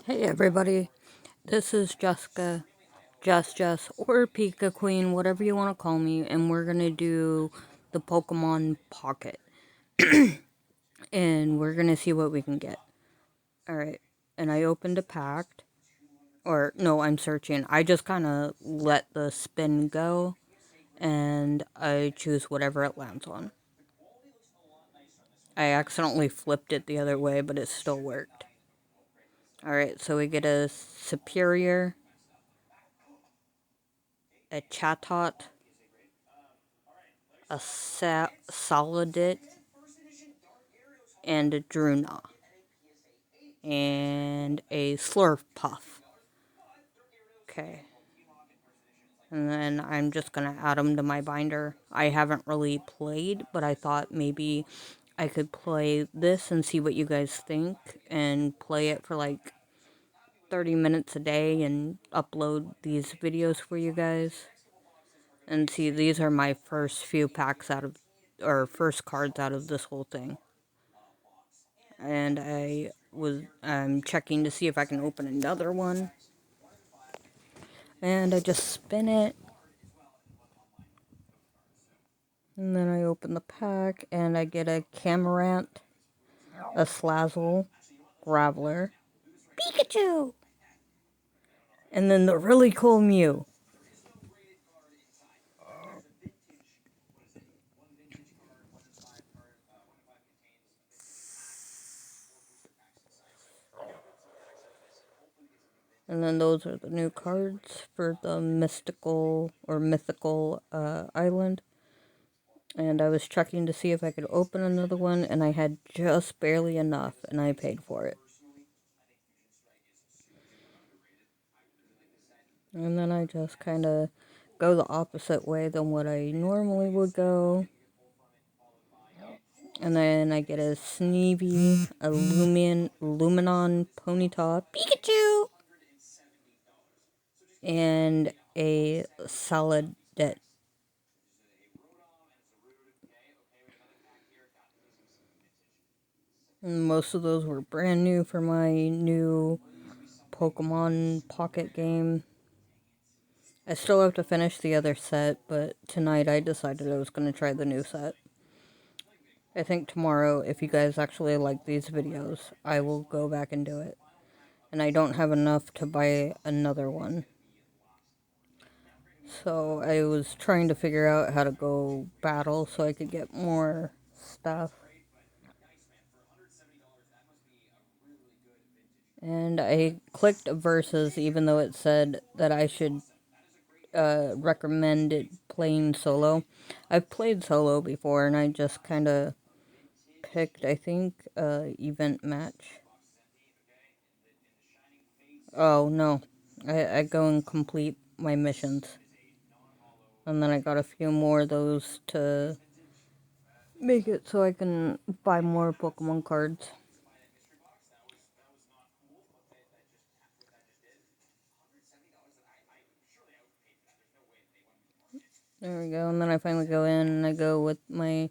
Hey everybody, this is Jessica, Jess, or Pika Queen, whatever you want to call me, and we're gonna do the Pokemon Pocket. And we're gonna see what we can get. Alright, and I opened a pack, or no, I'm searching. I just kind of let the spin go, and I choose whatever it lands on. I accidentally flipped it the other way, but it still worked. Alright, so we get a Superior, a Chatot, a Salandit, and a Druna, and a Slurpuff. Okay. And then I'm just going to add them to my binder. I haven't really played, but I thought maybe I could play this and see what you guys think, and play it for like 30 minutes a day and upload these videos for you guys. And see, these are my first few packs out of, or first cards out of this whole thing. And I'm checking to see if I can open another one. And I just spin it. And then I open the pack, and I get a Camarant, a Slazzle, Graveler, Pikachu! And then the really cool Mew. And then those are the new cards for the mythical island. And I was checking to see if I could open another one, and I had just barely enough, and I paid for it. And then I just kind of go the opposite way than what I normally would go. And then I get a Sneevee, a Luminon Ponyta, Pikachu, and a Salandit. And most of those were brand new for my new Pokemon Pocket game. I still have to finish the other set, but tonight I decided I was going to try the new set. I think tomorrow, if you guys actually like these videos, I will go back and do it. And I don't have enough to buy another one. So I was trying to figure out how to go battle so I could get more stuff. And I clicked versus, even though it said that I should recommend it playing solo. I've played solo before, and I just kind of picked, I think, event match. Oh, no. I go and complete my missions. And then I got a few more of those to make it so I can buy more Pokemon cards. There we go. And then I finally go in, and I go with my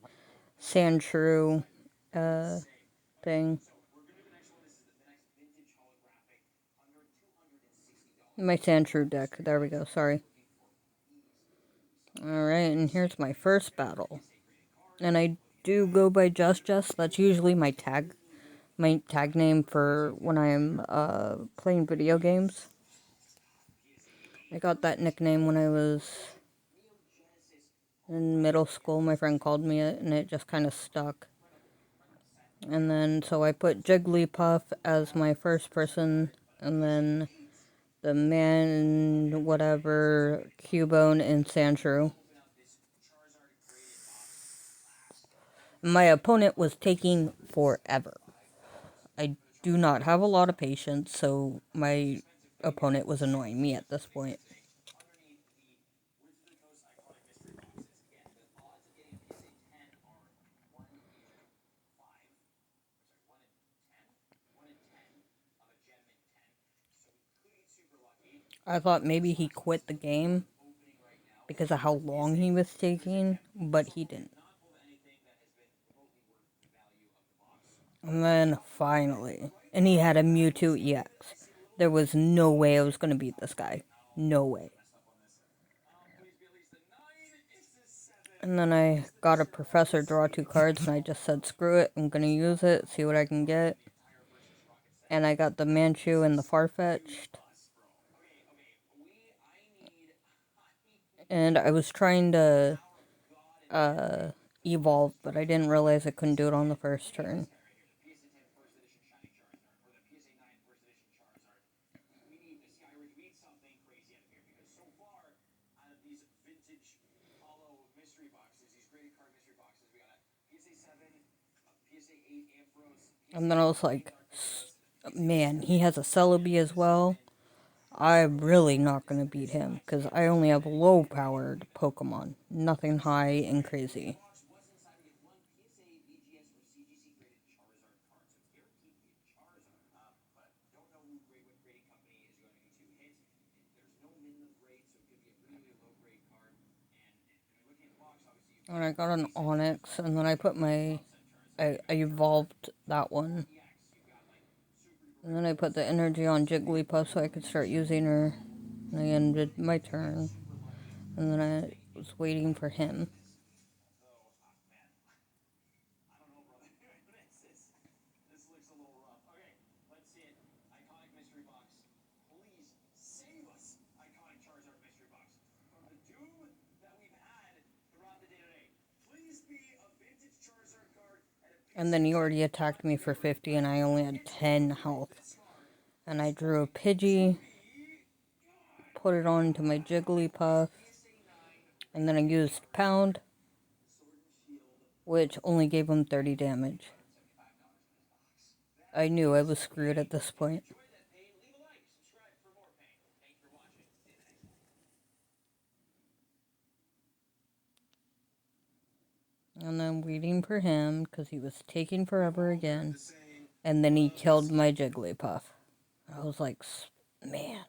Sandshrew thing. My Sandshrew deck. There we go. Sorry. Alright, and here's my first battle. And I do go by Jess. That's usually my tag name for when I'm playing video games. I got that nickname when I was in middle school. My friend called me it, and it just kind of stuck. And then, so I put Jigglypuff as my first person, and then the man, whatever, Cubone, and Sandshrew. My opponent was taking forever. I do not have a lot of patience, so my opponent was annoying me at this point. I thought maybe he quit the game because of how long he was taking, but he didn't. And then finally, and he had a Mewtwo EX. There was no way I was going to beat this guy. No way. And then I got a Professor draw 2 cards, and I just said, screw it, I'm going to use it, see what I can get. And I got the Manchu and the Farfetch'd. And I was trying to evolve, but I didn't realize I couldn't do it on the first turn. And then I was like, man, he has a Celebi as well. I'm really not going to beat him, because I only have low-powered Pokemon. Nothing high and crazy. And I got an Onix, and then I put I evolved that one. And then I put the energy on Jigglypuff so I could start using her. And I ended my turn. And then I was waiting for him. And then he already attacked me for 50 and I only had 10 health. And I drew a Pidgey, put it onto my Jigglypuff, and then I used Pound, which only gave him 30 damage. I knew I was screwed at this point. And then waiting for him, because he was taking forever again. And then he killed my Jigglypuff. I was like, man.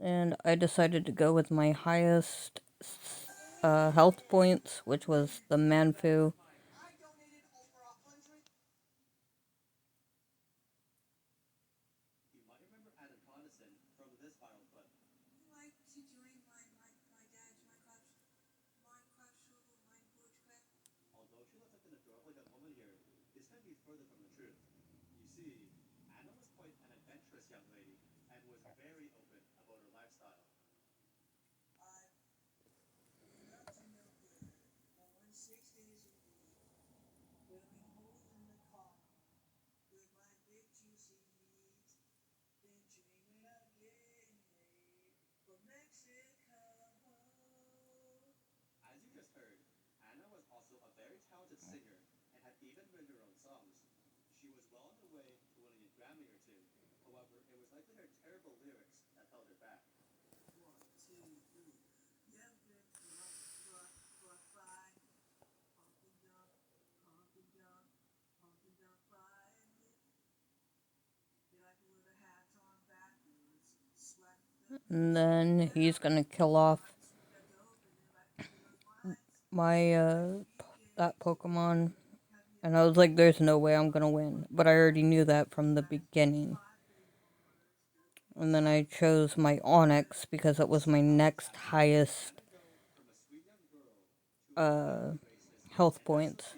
And I decided to go with my highest health points, which was the Manfu. And then he's gonna kill off my, that Pokemon. And I was like, there's no way I'm gonna win. But I already knew that from the beginning. And then I chose my Onix because it was my next highest health points.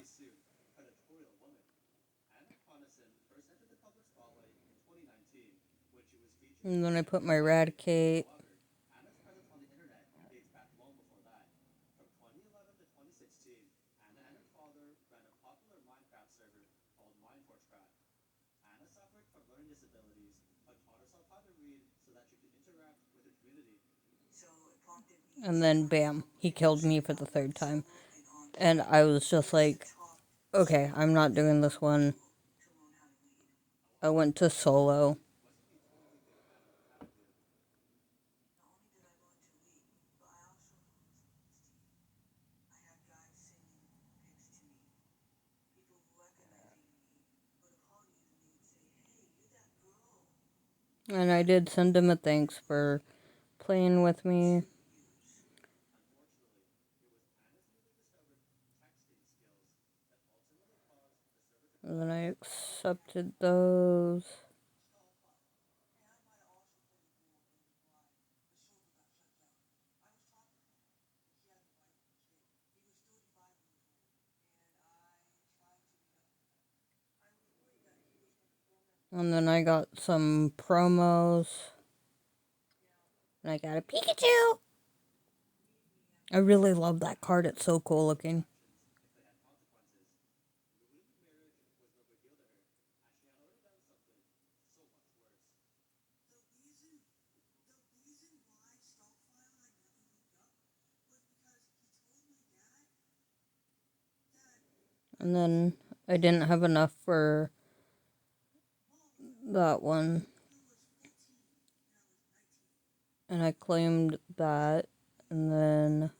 And then I put my Raticate. And then bam, he killed me for the 3rd time. And I was just like, okay, I'm not doing this one. I went to solo. And I did send him a thanks for playing with me. And then I accepted those. And then I got some promos. And I got a Pikachu! I really love that card. It's so cool looking. And then I didn't have enough for that one. And I claimed that. And then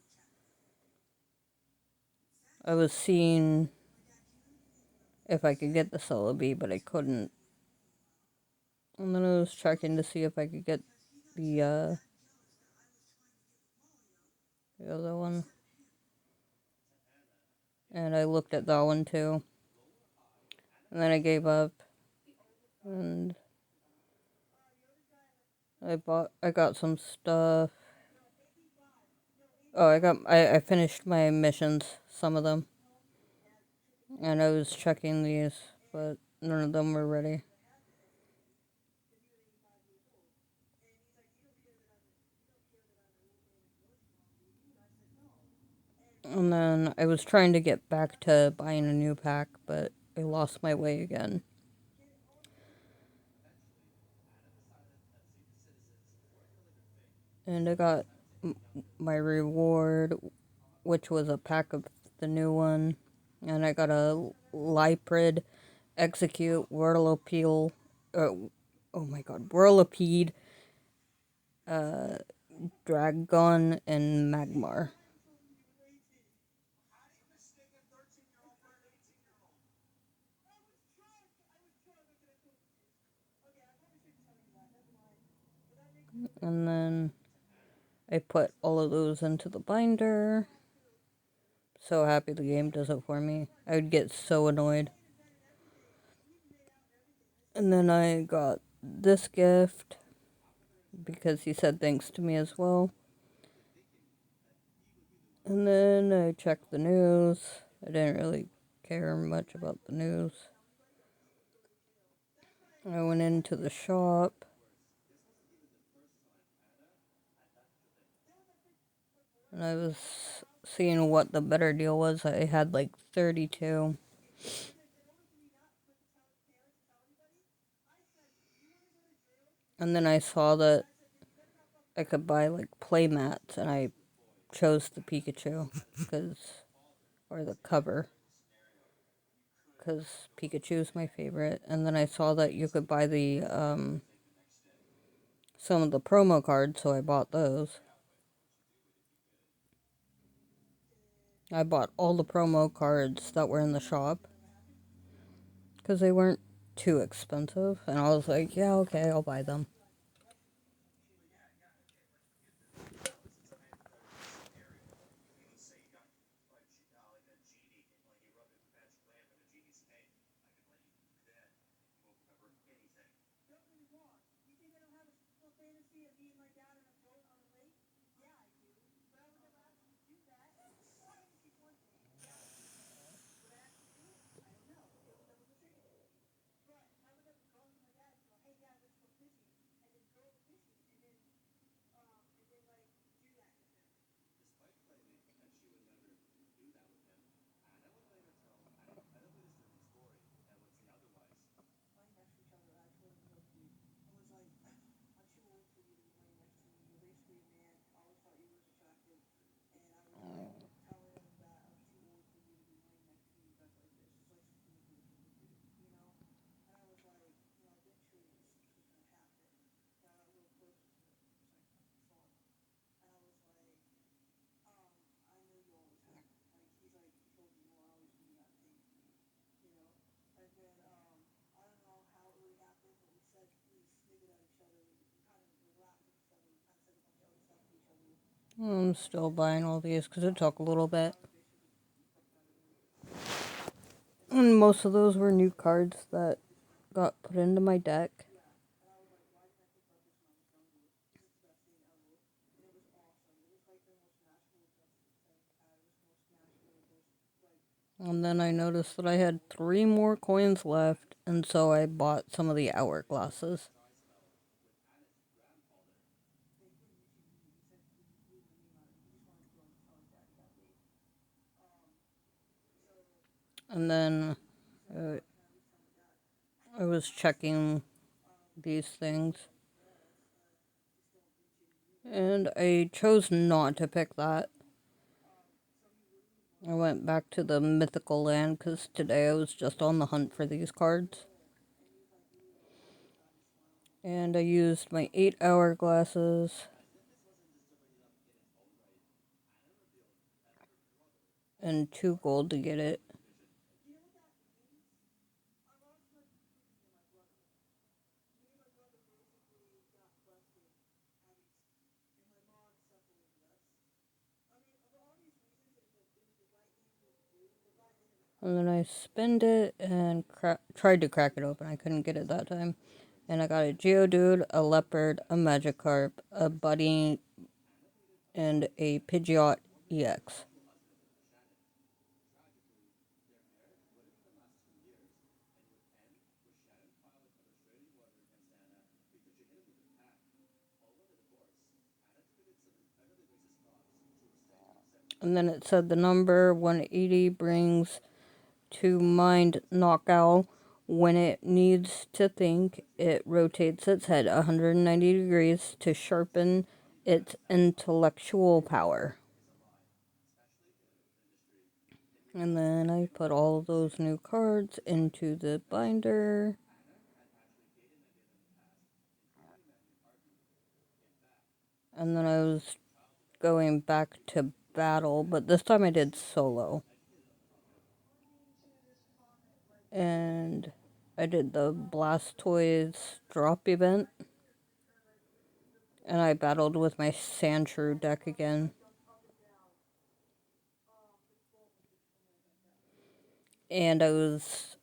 I was seeing if I could get the Celebi, but I couldn't. And then I was checking to see if I could get the other one. And I looked at that one too. And then I gave up. And I got some stuff. Oh, I finished my missions, some of them. And I was checking these, but none of them were ready. And then I was trying to get back to buying a new pack, but I lost my way again. And I got my reward, which was a pack of the new one. And I got a Liprid, Execute, Whirlapede, oh my god, Whirlipede, Dragon, and Magmar. And then I put all of those into the binder. So happy the game does it for me. I would get so annoyed. And then I got this gift because he said thanks to me as well. And then I checked the news. I didn't really care much about the news. I went into the shop. And I was seeing what the better deal was. I had like 32. And then I saw that I could buy like play mats, and I chose the Pikachu or the cover, because Pikachu's my favorite. And then I saw that you could buy the some of the promo cards, so I bought those. I bought all the promo cards that were in the shop because they weren't too expensive, and I was like, yeah, okay, I'll buy them. I'm still buying all these because it took a little bit. And most of those were new cards that got put into my deck. And then I noticed that I had 3 more coins left, and so I bought some of the hourglasses. And then uh, I was checking these things, and I chose not to pick that. I went back to the mythical land because today I was just on the hunt for these cards. And I used my 8 hourglasses and 2 gold to get it. And then I spinned it and tried to crack it open. I couldn't get it that time. And I got a Geodude, a Leopard, a Magikarp, a Buddy, and a Pidgeot EX. And then it said the number 180 brings to mind Knockout. When it needs to think, it rotates its head 190 degrees to sharpen its intellectual power. And then I put all of those new cards into the binder. And then I was going back to battle, but this time I did solo. And I did the Blastoise drop event. And I battled with my Sandshrew deck again. And I was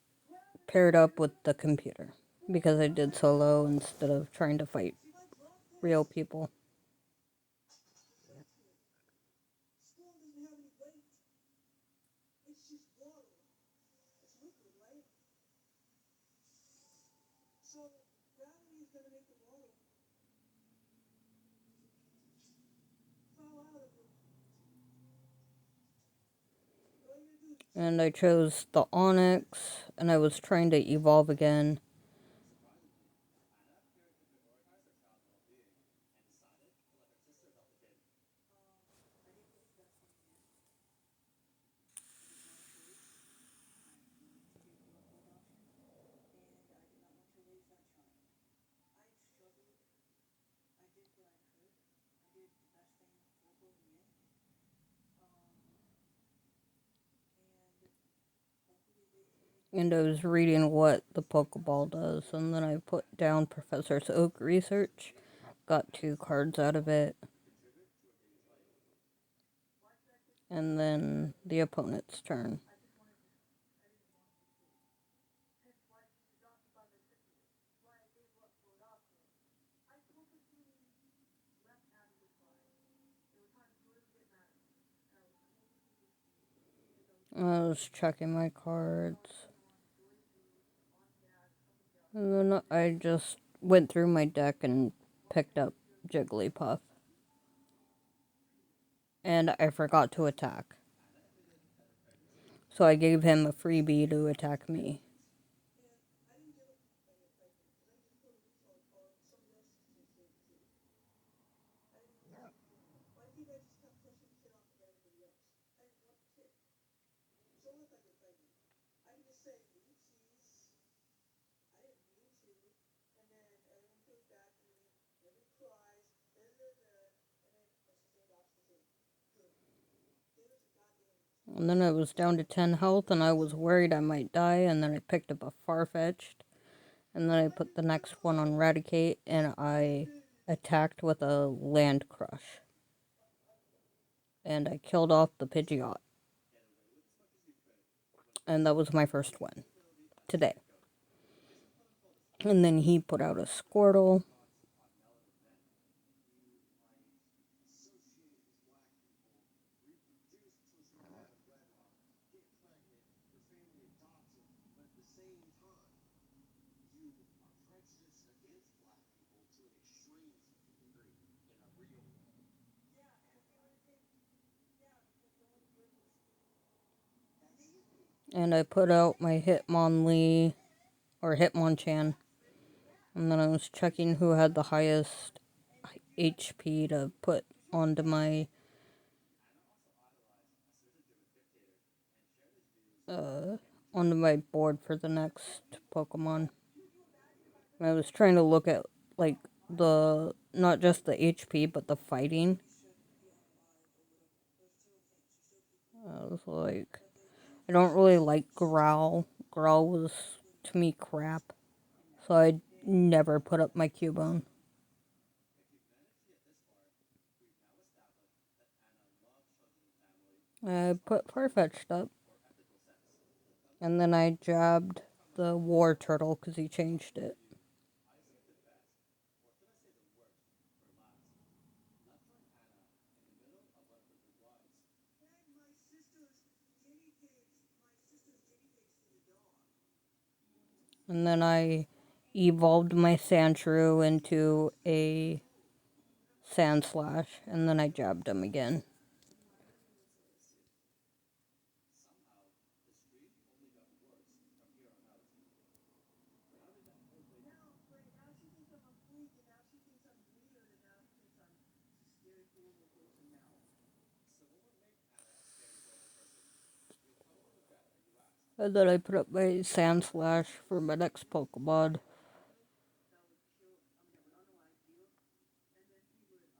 paired up with the computer because I did solo instead of trying to fight real people. And I chose the Onyx, and I was trying to evolve again. And I was reading what the Pokeball does, and then I put down Professor Oak research, got 2 cards out of it, and then the opponent's turn. I was checking my cards, and then I just went through my deck and picked up Jigglypuff. And I forgot to attack. So I gave him a freebie to attack me. And then I was down to 10 health, and I was worried I might die, and then I picked up a Farfetch'd. And then I put the next one on Raticate, and I attacked with a Land Crush. And I killed off the Pidgeot. And that was my first one today. And then he put out a Squirtle. And I put out my Hitmonlee, or Hitmonchan. And then I was checking who had the highest HP to put onto my onto my board for the next Pokemon. I was trying to look at like the not just the HP but the fighting. I was like, I don't really like Growl. Growl was to me crap, so I never put up my Cubone. I put Farfetch'd up, and then I jabbed the War Turtle because he changed it. And then I evolved my Sandshrew into a Sandslash, and then I jabbed him again. And then I put up my Sandslash for my next Pokemon.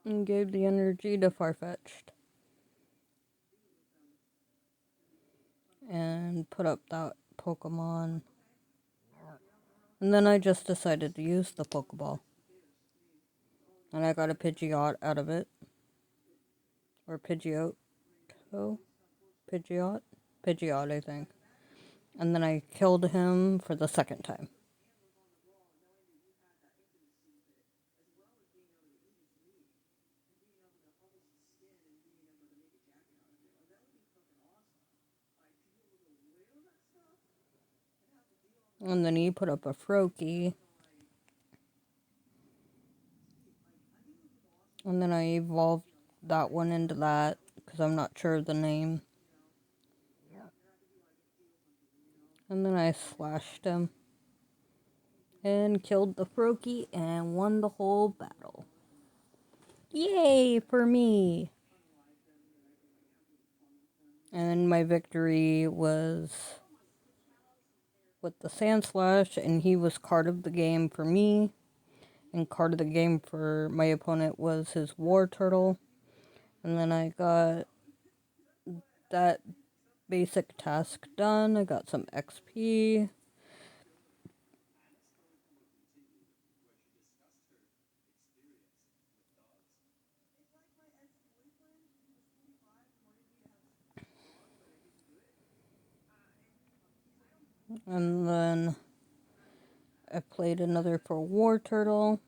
And gave the energy to Farfetch'd. And put up that Pokemon. And then I just decided to use the Pokeball. And I got a Pidgeot out of it. Or Pidgeot. Pidgeot? Pidgeot, I think. And then I killed him for the second time. And then he put up a Froakie. And then I evolved that one into that, because I'm not sure of the name. And then I slashed him. And killed the Froakie and won the whole battle. Yay for me! And my victory was with the Sandslash, and he was card of the game for me. And card of the game for my opponent was his War Turtle. And then I got that basic task done. I got some XP. And then I played another for War Turtle.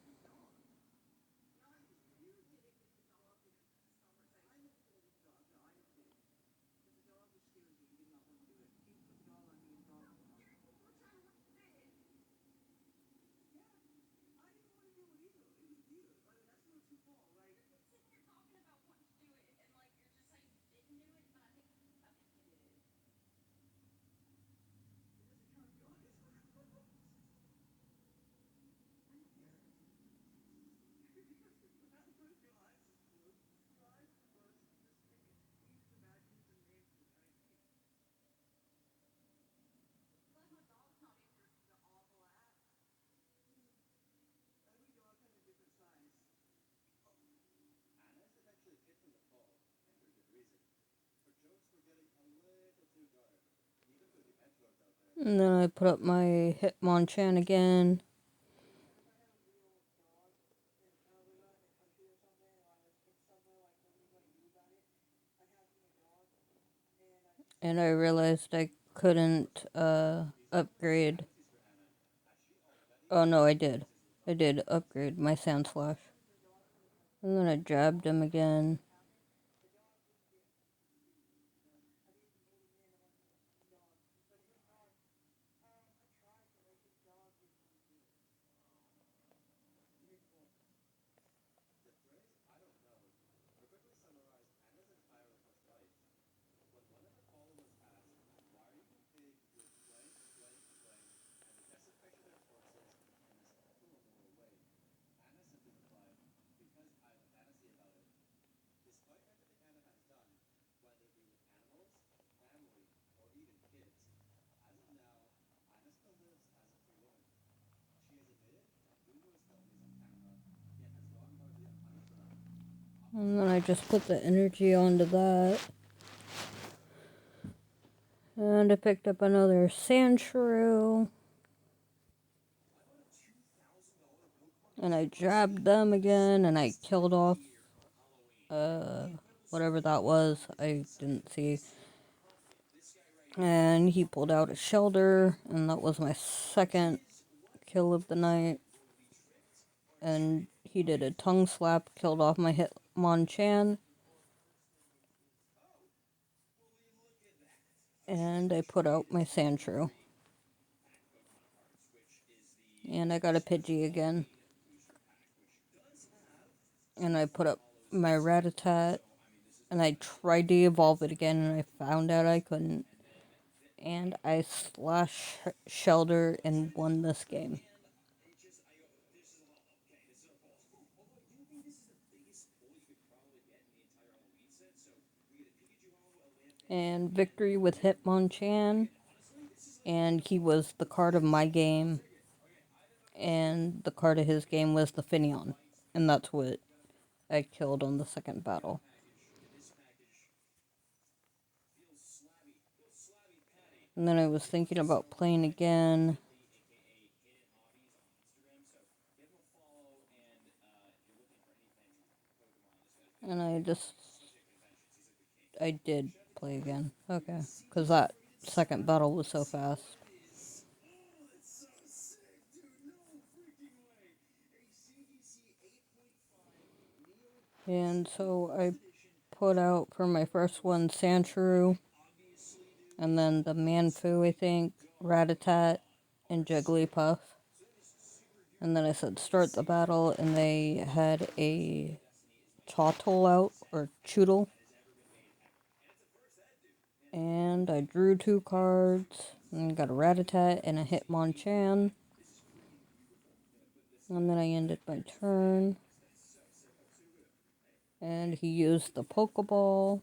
And then I put up my Hitmonchan again. And I realized I couldn't upgrade. Oh no, I did. I did upgrade my Sandslash. And then I jabbed him again. And then I just put the energy onto that. And I picked up another Sandshrew. And I jabbed them again, and I killed off whatever that was. I didn't see. And he pulled out a Shelter, and that was my second kill of the night. And he did a tongue slap, killed off my Hitmonchan. And I put out my Sandshrew. And I got a Pidgey again. And I put up my Rattata. And I tried to evolve it again, and I found out I couldn't. And I slash Shelter and won this game. And victory with Hitmonchan. And he was the card of my game. And the card of his game was the Finneon. And that's what I killed on the second battle. And then I was thinking about playing again. And I did play again. Okay. Because that second battle was so fast. And so I put out for my first one Sandshrew. And then the Manfu, I think, Rattata, and Jigglypuff. And then I said start the battle, and they had a Chawtle out, or Choodle. And I drew 2 cards, and got a Rattata and a Hitmonchan. And then I ended my turn. And he used the Pokeball.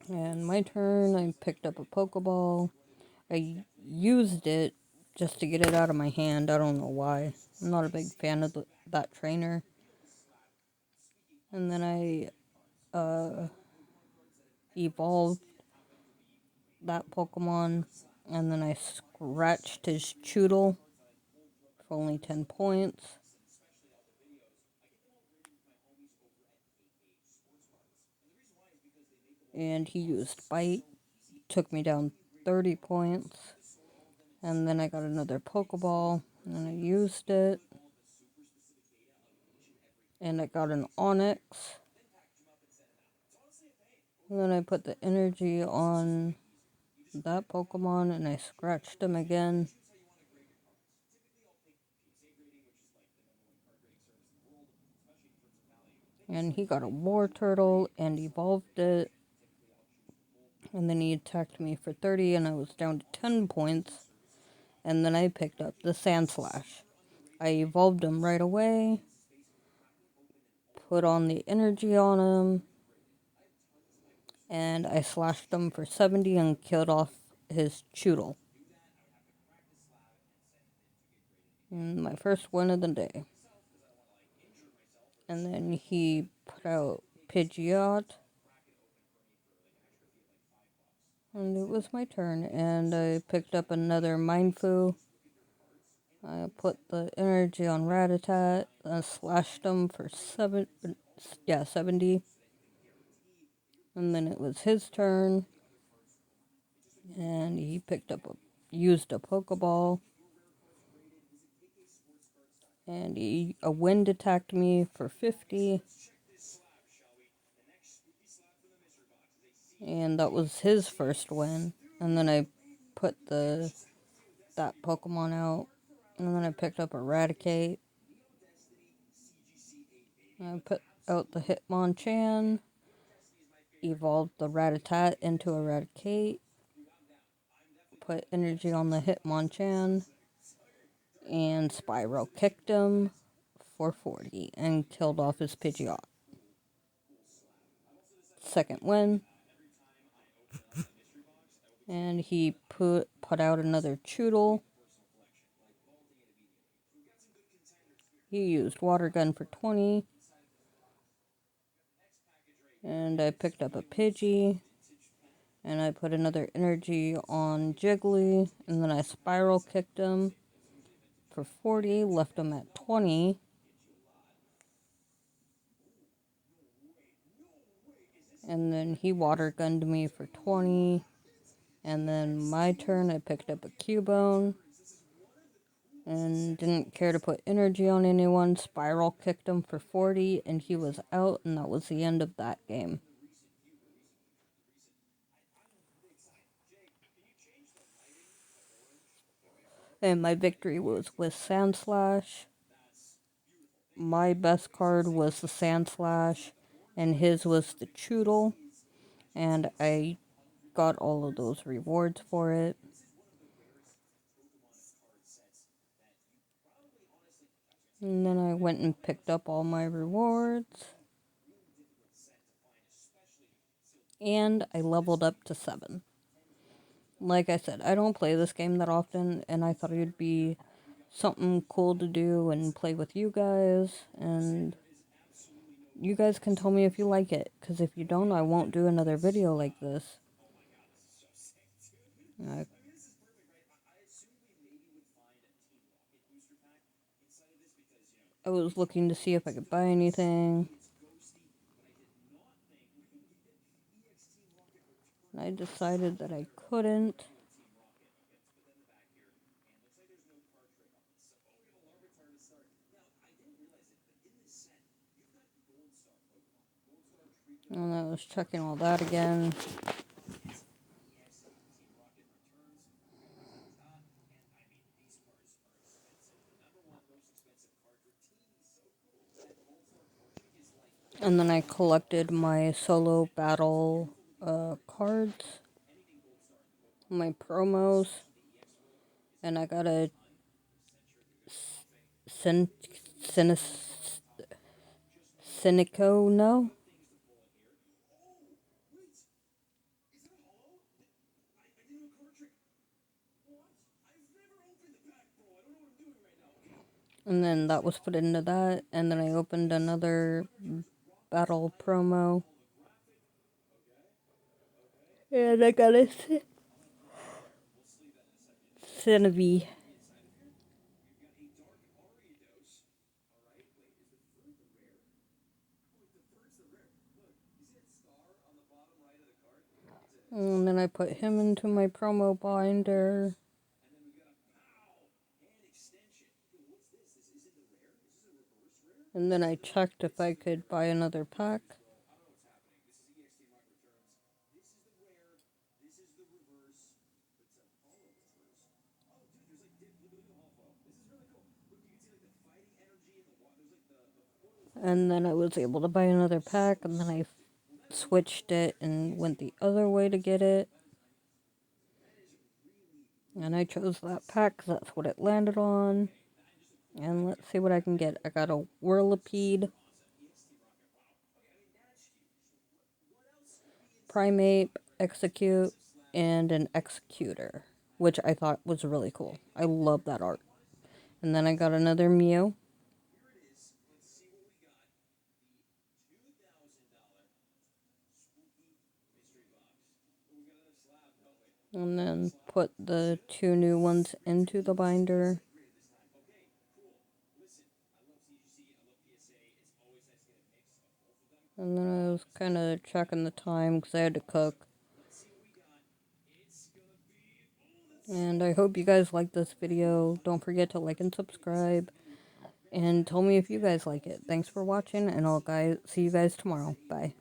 And my turn, I picked up a Pokeball. I used it just to get it out of my hand. I don't know why. I'm not a big fan of that trainer. And then I evolved that Pokemon. And then I scratched his Choodle for only 10 points. And he used Bite. Took me down 30 points. And then I got another Pokeball. And I used it. And I got an Onix. And then I put the energy on that Pokemon, and I scratched him again. And he got a Wartortle and evolved it. And then he attacked me for 30, and I was down to 10 points. And then I picked up the Sandslash. I evolved him right away. Put on the energy on him. And I slashed him for 70 and killed off his Choodle. And my first win of the day. And then he put out Pidgeot. And it was my turn, and I picked up another Mindfu. I put the energy on Rattata, and slashed him for Yeah, 70. And then it was his turn. And he used a Pokeball. And a wind attacked me for 50. And that was his first win. And then I put that Pokemon out. And then I picked up Eradicate. I put out the Hitmonchan. Evolved the Rattata into Eradicate. Put energy on the Hitmonchan. And Spyro kicked him for 40 and killed off his Pidgeot. Second win. And he put out another Choodle. He used Water Gun for 20. And I picked up a Pidgey. And I put another energy on Jiggly. And then I Spiral kicked him for 40. Left him at 20. And then he Water Gunned me for 20. And then my turn, I picked up a Cubone. And didn't care to put energy on anyone. Spiral kicked him for 40. And he was out. And that was the end of that game. And my victory was with Sandslash. My best card was the Sandslash, and his was the Choodle. And I got all of those rewards for it. And then I went and picked up all my rewards. And I leveled up to 7. Like I said, I don't play this game that often, and I thought it would be something cool to do and play with you guys. And you guys can tell me if you like it, because if you don't, I won't do another video like this. I was looking to see if I could buy anything. And I decided that I couldn't. And I was checking all that again. And then I collected my solo battle cards, my promos, and I got a Cynico, no? And then that was put into that, and then I opened another battle promo. And I got a Cinevie. And then I put him into my promo binder. And then I checked if I could buy another pack. And then I was able to buy another pack, and then I switched it and went the other way to get it. And I chose that pack because that's what it landed on. And let's see what I can get. I got a Whirlipede, Primeape, Execute, and an Executor, which I thought was really cool. I love that art. And then I got another Mew. And then put the 2 new ones into the binder. And then I was kind of checking the time because I had to cook. And I hope you guys like this video. Don't forget to like and subscribe. And tell me if you guys like it. Thanks for watching, and I'll see you guys tomorrow. Bye.